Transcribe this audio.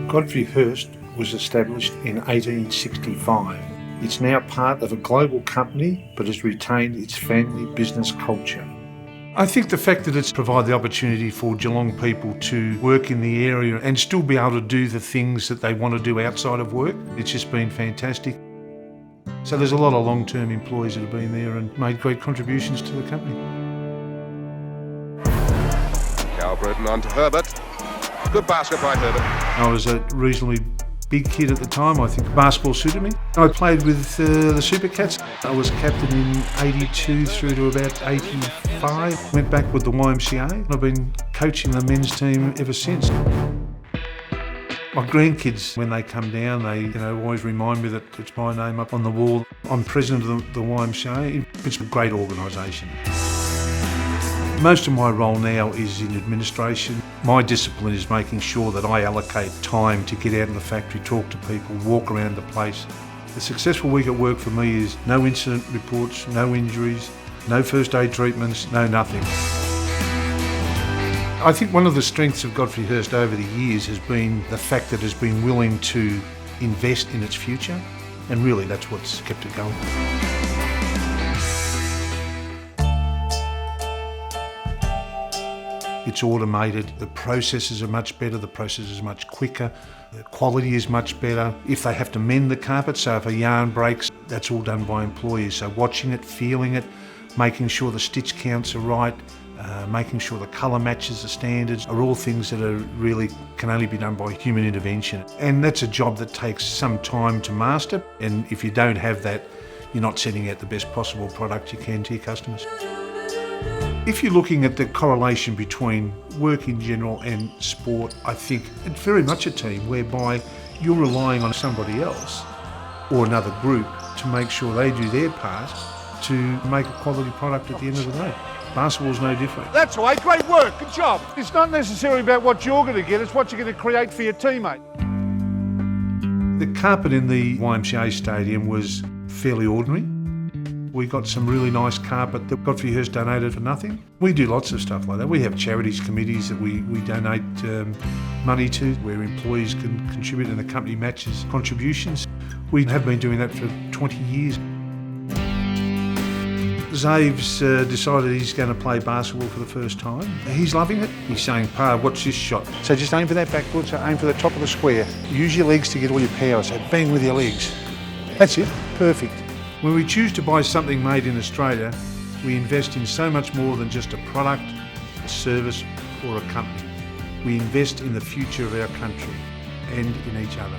Godfrey Hirst was established in 1865. It's now part of a global company but has retained its family business culture. I think the fact that it's provided the opportunity for Geelong people to work in the area and still be able to do the things that they want to do outside of work, it's just been fantastic. So there's a lot of long-term employees that have been there and made great contributions to the company. Calbritton on to Herbert. Good basket by Herbert. I was a reasonably big kid at the time. I think basketball suited me. I played with the Super Cats. I was captain in 82 through to about 85. Went back with the YMCA. I've been coaching the men's team ever since. My grandkids, when they come down, they always remind me that it's my name up on the wall. I'm president of the YMCA. It's a great organisation. Most of my role now is in administration. My discipline is making sure that I allocate time to get out in the factory, talk to people, walk around the place. A successful week at work for me is no incident reports, no injuries, no first aid treatments, no nothing. I think one of the strengths of Godfrey Hirst over the years has been the fact that it has been willing to invest in its future, and really that's what's kept it going. It's automated, the processes are much better, the process is much quicker, the quality is much better. If they have to mend the carpet, so if a yarn breaks, that's all done by employees. So watching it, feeling it, making sure the stitch counts are right, making sure the colour matches the standards are all things that can only be done by human intervention. And that's a job that takes some time to master, and if you don't have that, you're not sending out the best possible product you can to your customers. If you're looking at the correlation between work in general and sport, I think it's very much a team whereby you're relying on somebody else or another group to make sure they do their part to make a quality product at the end of the day. Basketball's no different. That's right, great work, good job. It's not necessarily about what you're going to get, it's what you're going to create for your teammate. The carpet in the YMCA stadium was fairly ordinary. We got some really nice carpet that Godfrey Hirst donated for nothing. We do lots of stuff like that. We have charities committees that we donate money to, where employees can contribute and the company matches contributions. We have been doing that for 20 years. Zave's decided he's going to play basketball for the first time. He's loving it. He's saying, "Pa, watch this shot." So just aim for that backboard, so aim for the top of the square. Use your legs to get all your power, so bang with your legs. That's it, perfect. When we choose to buy something made in Australia, we invest in so much more than just a product, a service or a company. We invest in the future of our country and in each other.